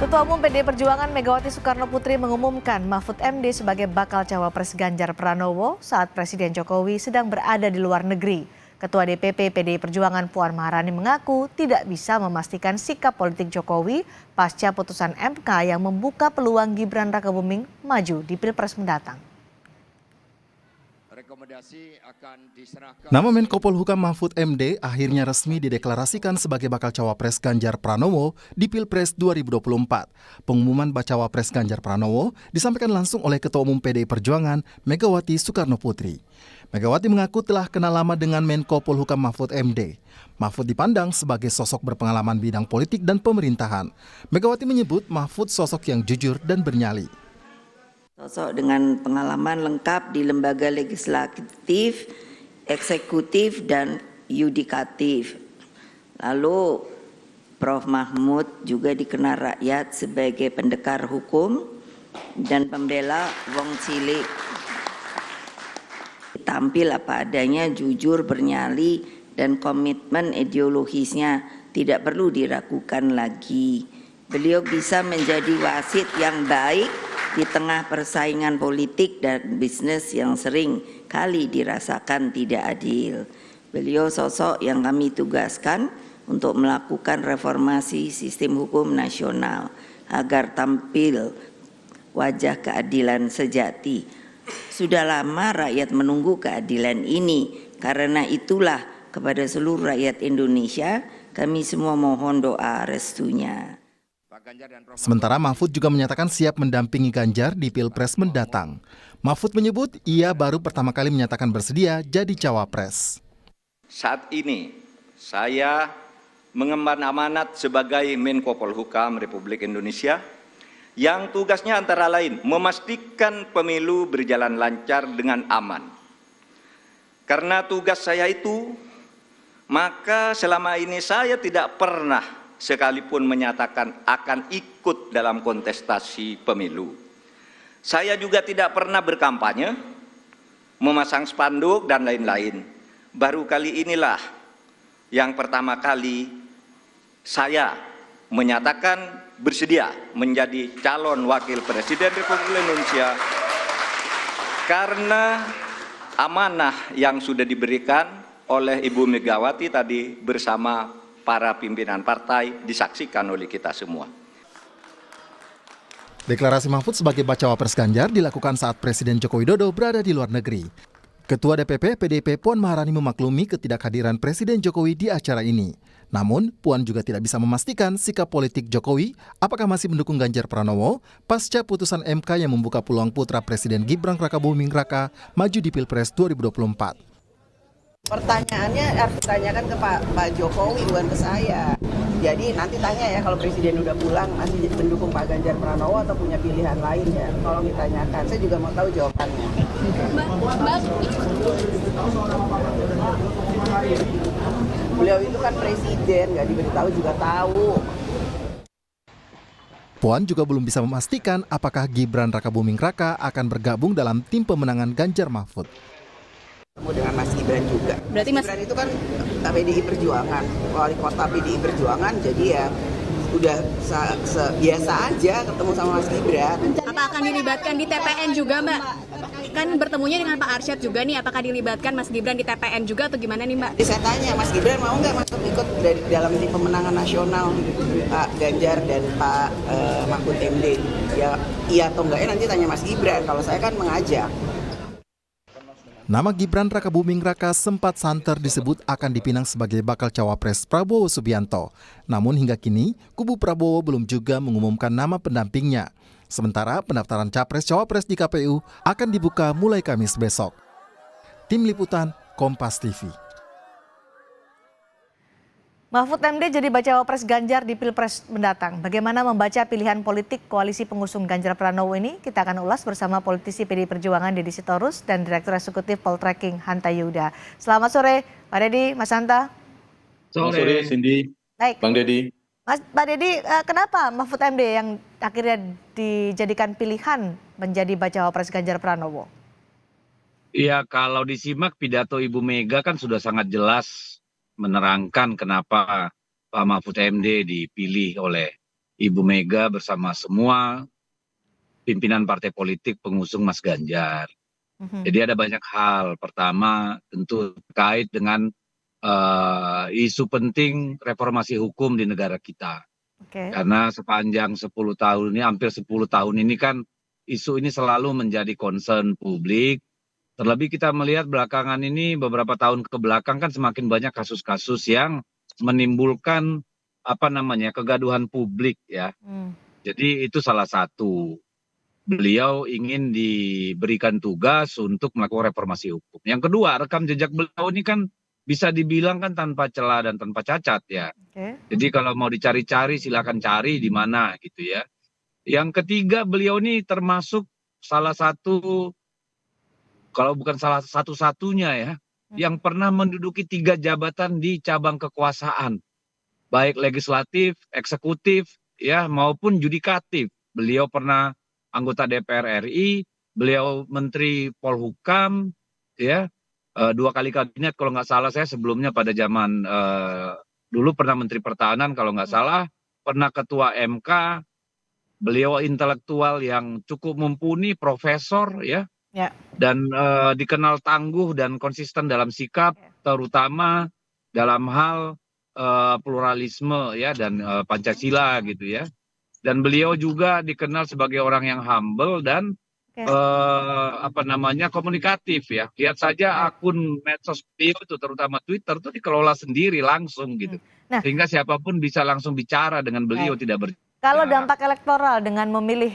Ketua Umum PDI Perjuangan Megawati Soekarnoputri mengumumkan Mahfud MD sebagai bakal cawapres Ganjar Pranowo saat Presiden Jokowi sedang berada di luar negeri. Ketua DPP PDI Perjuangan Puan Maharani mengaku tidak bisa memastikan sikap politik Jokowi pasca putusan MK yang membuka peluang Gibran Rakabuming maju di Pilpres mendatang. Nama Menko Polhukam Mahfud MD akhirnya resmi dideklarasikan sebagai bakal cawapres Ganjar Pranowo di Pilpres 2024. Pengumuman bacawa pres Ganjar Pranowo disampaikan langsung oleh Ketua Umum PDI Perjuangan Megawati Soekarnoputri. Megawati mengaku telah kenal lama dengan Menko Polhukam Mahfud MD. Mahfud dipandang sebagai sosok berpengalaman bidang politik dan pemerintahan. Megawati menyebut Mahfud sosok yang jujur dan bernyali. Sosok dengan pengalaman lengkap di lembaga legislatif, eksekutif, dan yudikatif. Lalu Prof. Mahfud juga dikenal rakyat sebagai pendekar hukum dan pembela wong cilik. Tampil apa adanya, jujur, bernyali, dan komitmen ideologisnya tidak perlu diragukan lagi. Beliau bisa menjadi wasit yang baik di tengah persaingan politik dan bisnis yang sering kali dirasakan tidak adil. Beliau sosok yang kami tugaskan untuk melakukan reformasi sistem hukum nasional agar tampil wajah keadilan sejati. Sudah lama rakyat menunggu keadilan ini, karena itulah kepada seluruh rakyat Indonesia kami semua mohon doa restunya. Sementara Mahfud juga menyatakan siap mendampingi Ganjar di Pilpres mendatang. Mahfud menyebut ia baru pertama kali menyatakan bersedia jadi cawapres. Saat ini saya mengemban amanat sebagai Menko Polhukam Republik Indonesia yang tugasnya antara lain memastikan pemilu berjalan lancar dengan aman. Karena tugas saya itu, maka selama ini saya tidak pernah sekalipun menyatakan akan ikut dalam kontestasi pemilu. Saya juga tidak pernah berkampanye, memasang spanduk dan lain-lain. Baru kali inilah yang pertama kali saya menyatakan bersedia menjadi calon wakil presiden Republik Indonesia karena amanah yang sudah diberikan oleh Ibu Megawati tadi bersama para pimpinan partai disaksikan oleh kita semua. Deklarasi Mahfud sebagai bacawa pres Ganjar dilakukan saat Presiden Joko Widodo berada di luar negeri. Ketua DPP PDIP Puan Maharani memaklumi ketidakhadiran Presiden Jokowi di acara ini. Namun, Puan juga tidak bisa memastikan sikap politik Jokowi apakah masih mendukung Ganjar Pranowo pasca putusan MK yang membuka peluang putra Presiden Gibran Rakabuming Raka maju di Pilpres 2024. Pertanyaannya harus ditanyakan ke Pak Jokowi, bukan ke saya. Jadi nanti tanya ya, kalau Presiden udah pulang masih mendukung Pak Ganjar Pranowo atau punya pilihan lain ya. Tolong ditanyakan, saya juga mau tahu jawabannya. Beliau itu kan presiden, nggak diberitahu juga tahu. Puan juga belum bisa memastikan apakah Gibran Rakabuming Raka akan bergabung dalam tim pemenangan Ganjar Mahfud. Dengan Mas Gibran juga. Berarti Mas Gibran itu kan PDI Perjuangan, wali kota PDI Perjuangan, jadi ya udah biasa aja ketemu sama Mas Gibran. Apa akan dilibatkan di TPN juga, Mbak? Kan bertemunya dengan Pak Arsyad juga nih, apakah dilibatkan Mas Gibran di TPN juga atau gimana nih, Mbak? Jadi saya tanya, Mas Gibran mau nggak masuk ikut dari dalam tim pemenangan nasional Pak Ganjar dan Pak Mahfud MD? Ya iya atau enggak ya nanti tanya Mas Gibran, kalau saya kan mengajak. Nama Gibran Rakabuming Raka sempat santer disebut akan dipinang sebagai bakal cawapres Prabowo Subianto. Namun hingga kini, kubu Prabowo belum juga mengumumkan nama pendampingnya. Sementara pendaftaran capres-cawapres di KPU akan dibuka mulai Kamis besok. Tim Liputan, Kompas TV. Mahfud MD jadi bacawa pres Ganjar di Pilpres mendatang. Bagaimana membaca pilihan politik koalisi pengusung Ganjar Pranowo ini? Kita akan ulas bersama politisi PDI Perjuangan Deddy Sitorus dan Direktur Eksekutif Poltreking Hanta Yuda. Selamat sore Pak Deddy, Mas Hanta. Selamat sore Cindy, Baik. Bang Deddy. Pak Deddy, kenapa Mahfud MD yang akhirnya dijadikan pilihan menjadi bacawa pres Ganjar Pranowo? Iya, kalau disimak pidato Ibu Mega kan sudah sangat jelas menerangkan kenapa Pak Mahfud MD dipilih oleh Ibu Mega bersama semua pimpinan partai politik pengusung Mas Ganjar. Jadi ada banyak hal. Pertama tentu terkait dengan isu penting reformasi hukum di negara kita. Karena sepanjang 10 tahun ini, hampir 10 tahun ini kan isu ini selalu menjadi concern publik. Terlebih kita melihat belakangan ini, beberapa tahun ke belakang kan semakin banyak kasus-kasus yang menimbulkan kegaduhan publik ya. Jadi itu salah satu. Beliau ingin diberikan tugas untuk melakukan reformasi hukum. Yang kedua, rekam jejak beliau ini kan bisa dibilang kan tanpa celah dan tanpa cacat ya. Jadi kalau mau dicari-cari silakan cari di mana gitu ya. Yang ketiga, beliau ini termasuk salah satu, kalau bukan salah satu-satunya ya, yang pernah menduduki 3 jabatan di cabang kekuasaan, baik legislatif, eksekutif ya maupun yudikatif. Beliau pernah anggota DPR RI, beliau Menteri Polhukam, ya 2 kali kabinet kalau nggak salah saya sebelumnya pada zaman dulu pernah Menteri Pertahanan kalau nggak salah, pernah Ketua MK, beliau intelektual yang cukup mumpuni, profesor ya, dan dikenal tangguh dan konsisten dalam sikap, terutama dalam hal pluralisme ya dan Pancasila gitu ya. Dan beliau juga dikenal sebagai orang yang humble dan komunikatif ya. Lihat saja akun medsos beliau itu, terutama Twitter itu dikelola sendiri langsung gitu. Sehingga siapapun bisa langsung bicara dengan beliau, tidak berbicara. Kalau dampak elektoral dengan memilih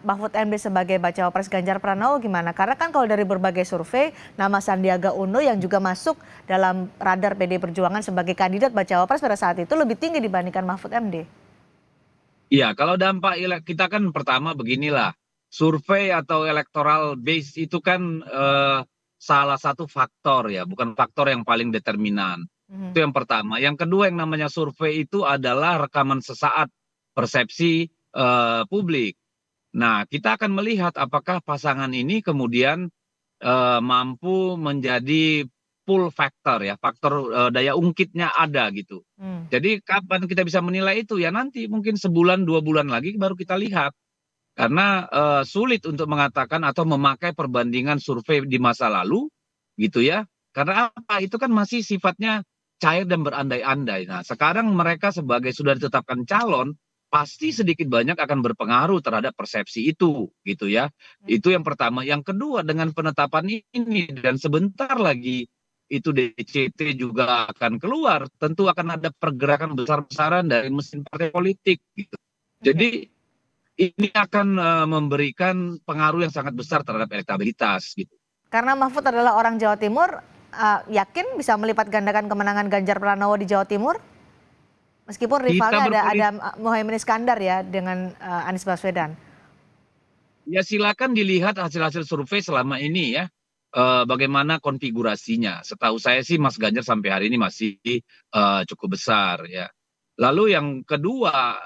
Mahfud MD sebagai bacawa pres Ganjar Pranowo gimana? Karena kan kalau dari berbagai survei, nama Sandiaga Uno yang juga masuk dalam radar PD Perjuangan sebagai kandidat bacawa pres pada saat itu lebih tinggi dibandingkan Mahfud MD. Iya, kalau dampak kita kan pertama beginilah, survei atau electoral base itu kan salah satu faktor ya, bukan faktor yang paling determinan. Itu yang pertama. Yang kedua, yang namanya survei itu adalah rekaman sesaat persepsi publik. Nah, kita akan melihat apakah pasangan ini kemudian mampu menjadi pull factor ya, faktor daya ungkitnya ada gitu. Jadi kapan kita bisa menilai itu ya, nanti mungkin sebulan 2 bulan lagi baru kita lihat. Karena sulit untuk mengatakan atau memakai perbandingan survei di masa lalu gitu ya. Karena apa? Itu kan masih sifatnya cair dan berandai-andai. Nah, sekarang mereka sebagai sudah ditetapkan calon, pasti sedikit banyak akan berpengaruh terhadap persepsi itu gitu ya. Itu yang pertama. Yang kedua, dengan penetapan ini dan sebentar lagi itu DCT juga akan keluar, tentu akan ada pergerakan besar-besaran dari mesin partai politik gitu. Jadi ini akan memberikan pengaruh yang sangat besar terhadap elektabilitas gitu. Karena Mahfud adalah orang Jawa Timur, yakin bisa melipat gandakan kemenangan Ganjar Pranowo di Jawa Timur? Meskipun rivalnya ada Muhaimin Iskandar ya dengan Anies Baswedan. Ya silakan dilihat hasil-hasil survei selama ini ya. Bagaimana konfigurasinya. Setahu saya sih Mas Ganjar sampai hari ini masih cukup besar ya. Lalu yang kedua,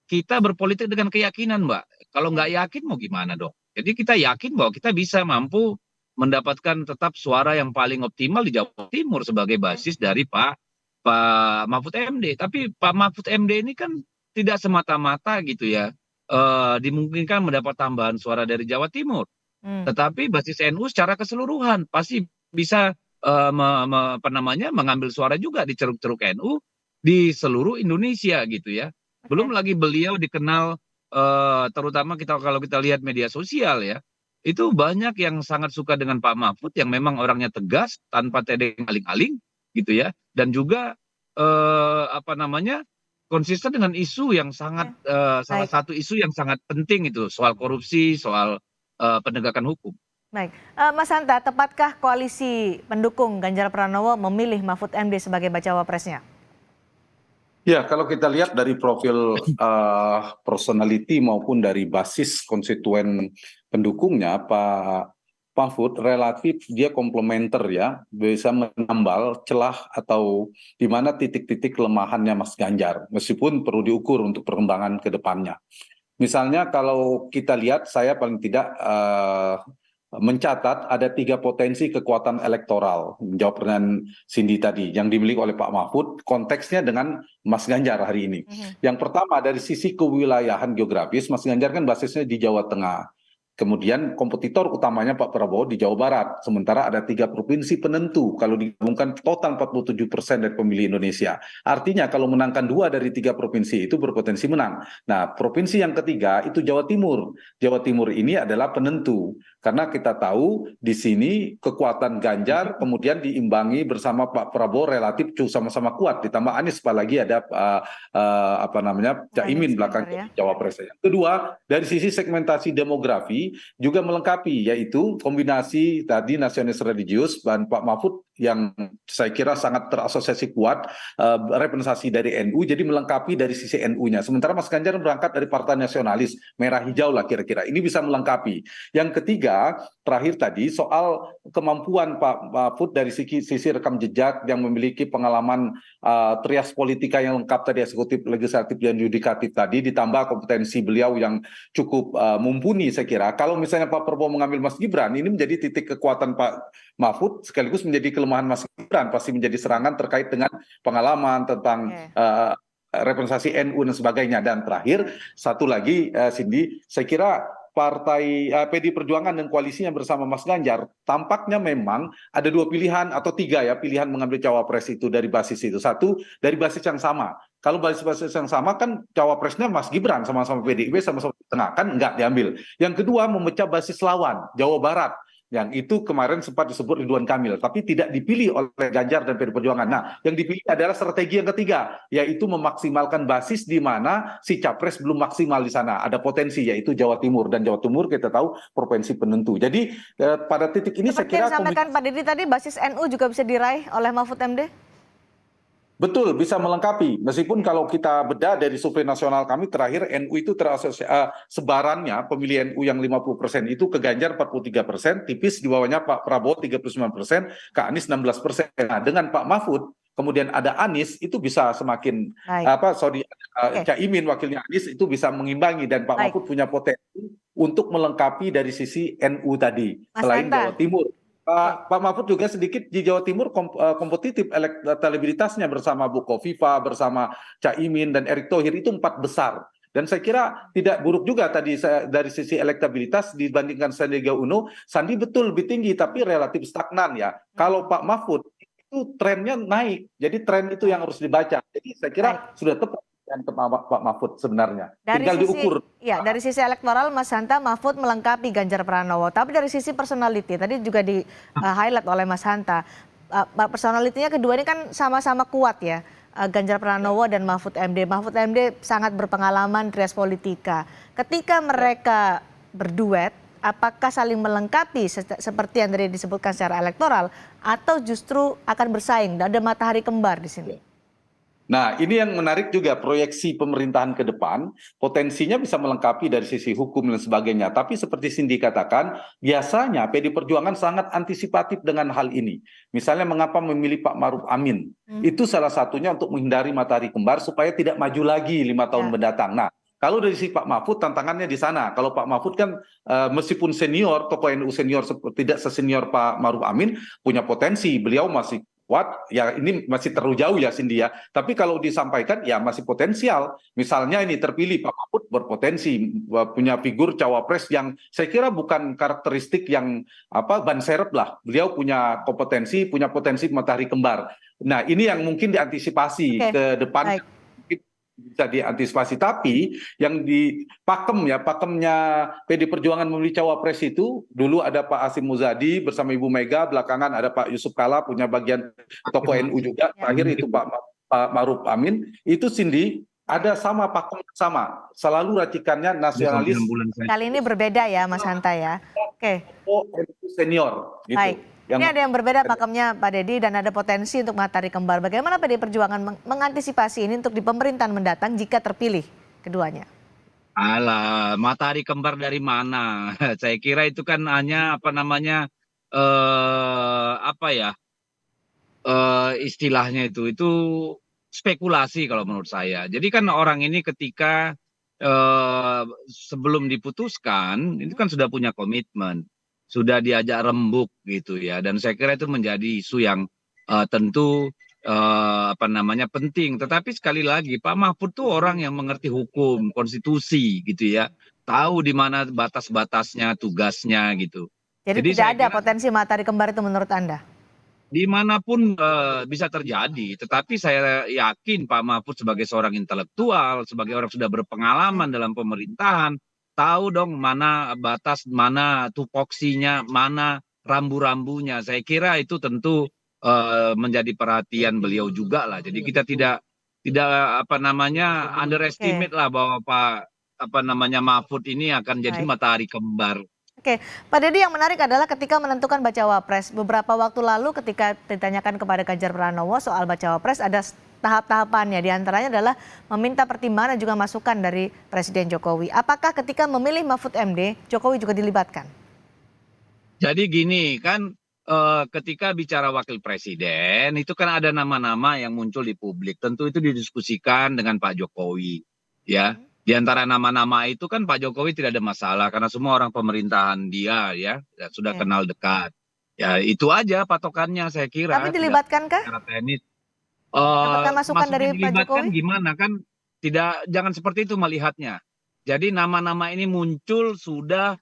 kita berpolitik dengan keyakinan Mbak. Kalau nggak yakin mau gimana dong. Jadi kita yakin bahwa kita bisa mampu mendapatkan tetap suara yang paling optimal di Jawa Timur sebagai basis dari Pak Mahfud MD. Tapi Pak Mahfud MD ini kan tidak semata-mata gitu ya dimungkinkan mendapat tambahan suara dari Jawa Timur. Tetapi basis NU secara keseluruhan pasti bisa mengambil suara juga di ceruk-ceruk NU di seluruh Indonesia gitu ya. Belum lagi beliau dikenal terutama kalau kita lihat media sosial ya, itu banyak yang sangat suka dengan Pak Mahfud yang memang orangnya tegas tanpa tedeng aling-aling gitu ya, dan juga konsisten dengan isu yang sangat salah satu isu yang sangat penting itu soal korupsi, soal penegakan hukum. Baik, Mas Hanta, tepatkah koalisi pendukung Ganjar Pranowo memilih Mahfud MD sebagai bacawa presnya? Ya, kalau kita lihat dari profil personality maupun dari basis konstituen pendukungnya, Pak Mahfud relatif dia komplementer ya, bisa menambal celah atau di mana titik-titik kelemahannya Mas Ganjar, meskipun perlu diukur untuk perkembangan ke depannya. Misalnya kalau kita lihat, saya paling tidak mencatat ada 3 potensi kekuatan elektoral, menjawab pertanyaan Cindy tadi, yang dimiliki oleh Pak Mahfud, konteksnya dengan Mas Ganjar hari ini. Yang pertama dari sisi kewilayahan geografis, Mas Ganjar kan basisnya di Jawa Tengah. Kemudian kompetitor utamanya Pak Prabowo di Jawa Barat. Sementara ada 3 provinsi penentu kalau digabungkan total 47% dari pemilih Indonesia. Artinya kalau menangkan 2 dari 3 provinsi itu berpotensi menang. Nah, provinsi yang ketiga itu Jawa Timur. Jawa Timur ini adalah penentu. Karena kita tahu di sini kekuatan Ganjar kemudian diimbangi bersama Pak Prabowo relatif sama-sama kuat. Ditambah Anies apalagi ada Caimin belakang Cawapres. Yang kedua, dari sisi segmentasi demografi juga melengkapi, yaitu kombinasi tadi nasionalis religius dan Pak Mahfud yang saya kira sangat terasosiasi kuat representasi dari NU, jadi melengkapi dari sisi NU-nya. Sementara Mas Ganjar berangkat dari partai nasionalis merah hijau lah kira-kira. Ini bisa melengkapi. Yang ketiga, terakhir tadi soal kemampuan Pak Mahfud dari sisi rekam jejak yang memiliki pengalaman trias politika yang lengkap tadi, eksekutif, legislatif, dan yudikatif tadi, ditambah kompetensi beliau yang cukup mumpuni saya kira. Kalau misalnya Pak Prabowo mengambil Mas Gibran, ini menjadi titik kekuatan Pak Mahfud sekaligus menjadi kelemahan Mas Gibran, pasti menjadi serangan terkait dengan pengalaman tentang representasi NU dan sebagainya. Dan terakhir, satu lagi Cindy, saya kira partai PD Perjuangan dan koalisinya bersama Mas Ganjar tampaknya memang ada 2 pilihan atau 3 ya pilihan mengambil cawapres itu dari basis itu. Satu, dari basis yang sama. Kalau basis yang sama kan cawapresnya Mas Gibran sama-sama PDIP sama-sama di tengah, kan nggak diambil. Yang kedua, memecah basis lawan Jawa Barat. Yang itu kemarin sempat disebut Ridwan Kamil, tapi tidak dipilih oleh Ganjar dan PD Perjuangan. Nah, yang dipilih adalah strategi yang ketiga, yaitu memaksimalkan basis di mana si capres belum maksimal di sana. Ada potensi, yaitu Jawa Timur. Dan Jawa Timur kita tahu provinsi penentu. Jadi pada titik ini seperti saya kira... yang disampaikan Pak Didi tadi, basis NU juga bisa diraih oleh Mahfud MD? Betul, bisa melengkapi. Meskipun kalau kita bedah dari survei nasional kami terakhir, NU itu sebarannya pemilih NU yang 50% itu ke Ganjar 43%, tipis di bawahnya Pak Prabowo 39%, ke Anies 16%. Nah, dengan Pak Mahfud, kemudian ada Anies, itu bisa semakin, Caimin wakilnya Anies itu bisa mengimbangi, dan Pak Mahfud punya potensi untuk melengkapi dari sisi NU tadi, selain Jawa Timur. Pak Mahfud juga sedikit di Jawa Timur kompetitif elektabilitasnya bersama Bu Kofifa, bersama Caimin dan Erick Thohir itu 4 besar. Dan saya kira tidak buruk juga tadi dari sisi elektabilitas dibandingkan Sandiaga Uno. Sandi betul lebih tinggi tapi relatif stagnan ya. Kalau Pak Mahfud itu trennya naik, jadi tren itu yang harus dibaca. Jadi saya kira sudah tepat yang Pak Mahfud sebenarnya. Tinggal diukur. Ya, dari sisi elektoral Mas Hanta, Mahfud melengkapi Ganjar Pranowo. Tapi dari sisi personality, tadi juga di highlight oleh Mas Hanta. Personalitinya kedua ini kan sama-sama kuat ya. Ganjar Pranowo dan Mahfud MD. Mahfud MD sangat berpengalaman trias politika. Ketika mereka berduet, apakah saling melengkapi seperti yang tadi disebutkan secara elektoral, atau justru akan bersaing? Ada matahari kembar di sini. Nah, ini yang menarik juga, proyeksi pemerintahan ke depan, potensinya bisa melengkapi dari sisi hukum dan sebagainya. Tapi seperti Cindy katakan, biasanya PD Perjuangan sangat antisipatif dengan hal ini. Misalnya mengapa memilih Pak Maruf Amin. Itu salah satunya untuk menghindari matahari kembar supaya tidak maju lagi 5 tahun mendatang. Nah, kalau dari sisi Pak Mahfud tantangannya di sana. Kalau Pak Mahfud kan meskipun senior, tokoh NU senior tidak sesenior Pak Maruf Amin, punya potensi. Beliau masih kuat, ya ini masih terlalu jauh ya Cindy ya. Tapi kalau disampaikan ya masih potensial. Misalnya ini terpilih Pak Mahfud berpotensi punya figur cawapres yang saya kira bukan karakteristik yang ban serep lah. Beliau punya kompetensi, punya potensi matahari kembar. Nah, ini yang mungkin diantisipasi ke depan. Bisa diantisipasi, tapi yang di pakemnya PD Perjuangan memilih cawapres itu dulu ada Pak Hasyim Muzadi bersama Ibu Mega, belakangan ada Pak Yusuf Kala punya bagian tokoh NU juga, terakhir itu Pak Maruf Amin. Itu Cindy ada sama pakem sama, selalu racikannya nasionalis. Kali ini berbeda ya Mas Hanta ya. Oke. NU senior gitu. Baik. Ini ada yang berbeda pakemnya Pak Dedi dan ada potensi untuk matahari kembar. Bagaimana PD Perjuangan mengantisipasi ini untuk di pemerintahan mendatang jika terpilih keduanya? Alah, matahari kembar dari mana? Saya kira itu kan hanya istilahnya itu spekulasi kalau menurut saya. Jadi kan orang ini ketika sebelum diputuskan itu kan sudah punya komitmen. sudah diajak rembuk gitu ya. Dan saya kira itu menjadi isu yang tentu penting. Tetapi sekali lagi Pak Mahfud tuh orang yang mengerti hukum, konstitusi gitu ya, tahu di mana batas-batasnya, tugasnya gitu. Jadi Jadi tidak saya ada kira potensi matahari kembar itu menurut Anda? dimanapun bisa terjadi, tetapi saya yakin Pak Mahfud sebagai seorang intelektual, sebagai orang sudah berpengalaman dalam pemerintahan, tahu dong mana batas, mana tupoksinya, mana rambu-rambunya. Saya kira itu tentu menjadi perhatian beliau juga lah. Jadi kita tidak underestimate Oke, lah bahwa Mahfud ini akan jadi baik. matahari kembar. Oke, Pak Deddy, yang menarik adalah ketika menentukan bacawa pres. Beberapa waktu lalu ketika ditanyakan kepada Ganjar Pranowo soal bacawa pres ada tahap-tahapannya. Di antaranya adalah meminta pertimbangan dan juga masukan dari Presiden Jokowi. Apakah ketika memilih Mahfud MD, Jokowi juga dilibatkan? Jadi gini kan ketika bicara wakil presiden itu kan ada nama-nama yang muncul di publik. Tentu itu didiskusikan dengan Pak Jokowi. Ya, di antara nama-nama itu kan Pak Jokowi tidak ada masalah karena semua orang pemerintahan dia ya sudah Oke. kenal dekat. Ya itu aja patokannya saya Tapi kira tidak dilibatkankah? secara teknis. Dapatkan masukan Maksudnya dari Pak dilibatkan Jokowi? gimana kan jangan seperti itu melihatnya. Jadi nama-nama ini muncul sudah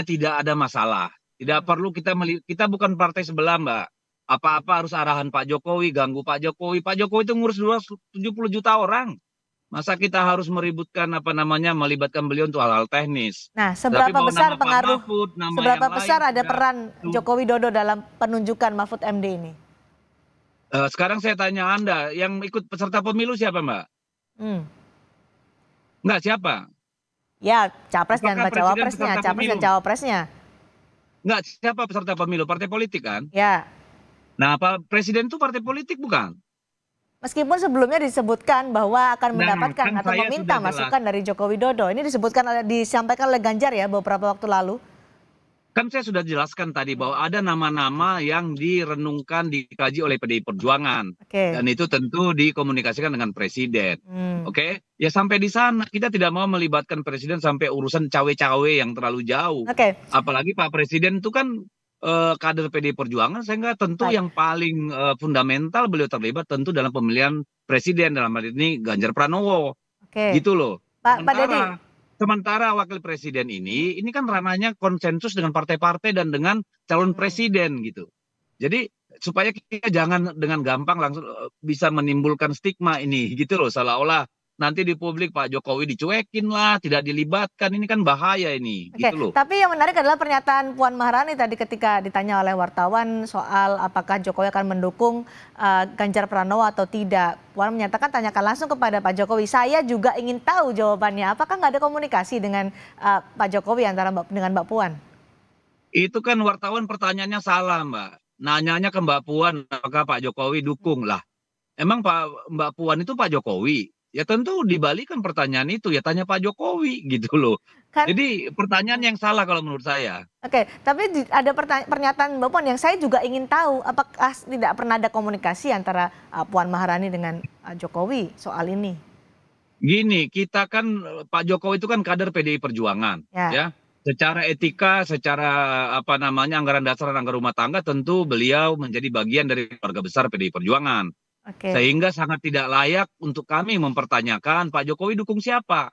tidak ada masalah. Tidak perlu kita bukan partai sebelah, Mbak. Apa-apa harus arahan Pak Jokowi, ganggu Pak Jokowi. Pak Jokowi itu ngurus 70 juta orang. Masa kita harus melibatkan beliau untuk hal-hal teknis. Nah, Tapi seberapa mau besar nama Pak pengaruh, Mahfud, nama seberapa yang lain besar ada sudah. peran Joko Widodo dalam penunjukan Mahfud MD ini? Sekarang saya tanya Anda, yang ikut peserta pemilu siapa, Mbak? Hmm. Enggak, siapa? Ya, capres dan Apakah bacawa presiden presnya, peserta capres dan pemilu? cawapresnya. Enggak, siapa peserta pemilu? Partai politik kan? Ya, Nah, Presiden itu partai politik bukan? meskipun sebelumnya disebutkan bahwa akan Nah, mendapatkan kan atau saya meminta sudah jelas. masukan dari Joko Widodo. Ini disampaikan oleh Ganjar ya beberapa waktu lalu. Kan saya sudah jelaskan tadi bahwa ada nama-nama yang direnungkan, dikaji oleh PDI Perjuangan. Oke. Dan itu tentu dikomunikasikan dengan Presiden. Hmm. Oke? Ya sampai di sana. Kita tidak mau melibatkan Presiden sampai urusan cawe-cawe yang terlalu jauh. Oke. Apalagi Pak Presiden itu kan kader PDI Perjuangan, sehingga tentu Baik. yang paling fundamental beliau terlibat tentu dalam pemilihan Presiden, dalam hal ini Ganjar Pranowo. Oke. Gitu loh. Pak Deddy. Sementara wakil presiden ini kan ranahnya konsensus dengan partai-partai dan dengan calon presiden gitu. Jadi supaya kita jangan dengan gampang langsung bisa menimbulkan stigma ini gitu loh, seolah-olah nanti di publik Pak Jokowi dicuekin lah, tidak dilibatkan, ini kan bahaya ini Oke, gitu loh. tapi yang menarik adalah pernyataan Puan Maharani tadi ketika ditanya oleh wartawan soal apakah Jokowi akan mendukung Ganjar Pranowo atau tidak. Puan menyatakan tanyakan langsung kepada Pak Jokowi. Saya juga ingin tahu jawabannya. Apakah nggak ada komunikasi dengan Pak Jokowi dengan Mbak Puan? Itu kan wartawan pertanyaannya salah, Mbak. Nanyanya ke Mbak Puan apakah Pak Jokowi dukung lah. Emang Mbak Puan itu Pak Jokowi? Ya tentu dibalikan pertanyaan itu, ya tanya Pak Jokowi gitu loh. Kan, Jadi pertanyaan yang salah kalau menurut saya. oke, tapi ada pernyataan Mbak Puan yang saya juga ingin tahu. Apakah tidak pernah ada komunikasi antara Puan Maharani dengan Jokowi soal ini? Gini, kita kan Pak Jokowi itu kan kader PDI Perjuangan, Ya. ya. Secara etika, secara anggaran dasar dan anggaran rumah tangga tentu beliau menjadi bagian dari keluarga besar PDI Perjuangan. Oke. Sehingga sangat tidak layak untuk kami mempertanyakan Pak Jokowi dukung siapa.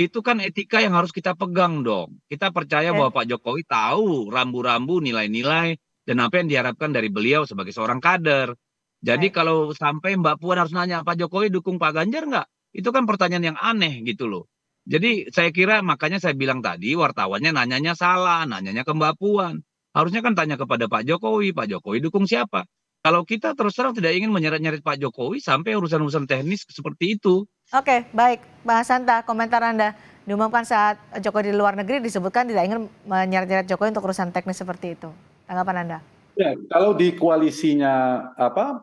Itu kan etika yang harus kita pegang dong. Kita percaya bahwa Pak Jokowi tahu rambu-rambu, nilai-nilai, dan apa yang diharapkan dari beliau sebagai seorang kader. Jadi Baik. kalau sampai Mbak Puan harus nanya Pak Jokowi dukung Pak Ganjar nggak? Itu kan pertanyaan yang aneh gitu loh. Jadi saya kira makanya saya bilang tadi wartawannya nanyanya salah, nanyanya ke Mbak Puan. Harusnya kan tanya kepada Pak Jokowi dukung siapa? Kalau kita terus terang tidak ingin menyeret-nyeret Pak Jokowi sampai urusan-urusan teknis seperti itu. Oke, baik. Pak Santa, komentar Anda. Diumumkan saat Jokowi di luar negeri disebutkan tidak ingin menyeret-nyeret Jokowi untuk urusan teknis seperti itu. Tanggapan Anda? Ya, kalau di koalisinya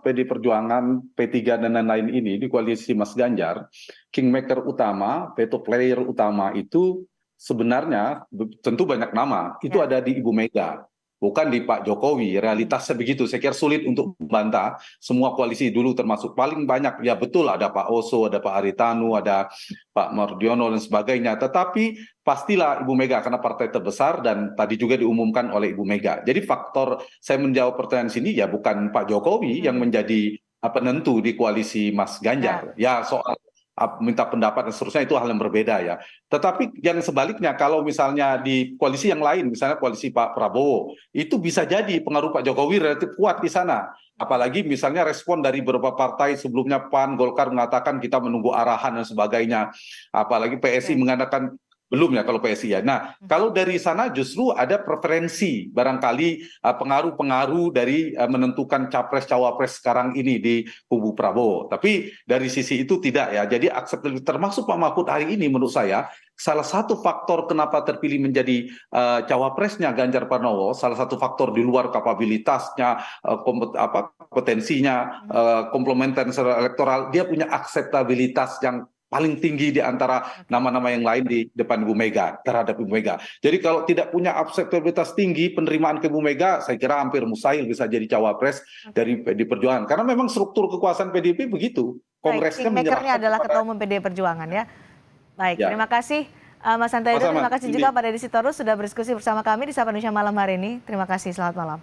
PD Perjuangan, P3 dan lain-lain ini, di koalisi Mas Ganjar, kingmaker utama, veto player utama itu sebenarnya tentu banyak nama. Itu ada di Ibu Mega. bukan di Pak Jokowi. Realitasnya begitu. Saya kira sulit untuk membantah. Semua koalisi dulu termasuk paling banyak. Ya betul, ada Pak Oso, ada Pak Haritanu, ada Pak Mardiono dan sebagainya. Tetapi pastilah Ibu Mega karena partai terbesar dan tadi juga diumumkan oleh Ibu Mega. Jadi faktor saya menjawab pertanyaan sini ya bukan Pak Jokowi yang menjadi penentu di koalisi Mas Ganjar. Ya soal minta pendapat dan seterusnya itu hal yang berbeda ya. Tetapi yang sebaliknya kalau misalnya di koalisi yang lain, misalnya koalisi Pak Prabowo, itu bisa jadi pengaruh Pak Jokowi relatif kuat di sana. Apalagi misalnya respon dari beberapa partai sebelumnya PAN, Golkar mengatakan kita menunggu arahan dan sebagainya. Apalagi PSI mengatakan belum ya kalau PSI ya. Nah, kalau dari sana justru ada preferensi barangkali pengaruh-pengaruh dari menentukan capres-cawapres sekarang ini di kubu Prabowo. Tapi dari sisi itu tidak ya. Jadi akseptabilitas termasuk Pak Mahfud hari ini menurut saya salah satu faktor kenapa terpilih menjadi cawapresnya Ganjar Pranowo, salah satu faktor di luar kapabilitasnya, kompetensinya, komplementer secara elektoral, dia punya akseptabilitas yang paling tinggi di antara nama-nama yang lain di depan Ibu Mega, terhadap Ibu Mega. Jadi kalau tidak punya akseptabilitas tinggi, penerimaan ke Ibu Mega, saya kira hampir mustahil bisa jadi cawapres dari PDI Perjuangan. Karena memang struktur kekuasaan PDIP begitu. Kongresnya Kingmaker-nya adalah Ketua Umum PDI Perjuangan ya. Baik, Ya. terima kasih Mas Santai, Sama-sama. terima kasih juga Pak Deddy Sitorus sudah berdiskusi bersama kami di Sapa Indonesia Malam hari ini. Terima kasih, selamat malam.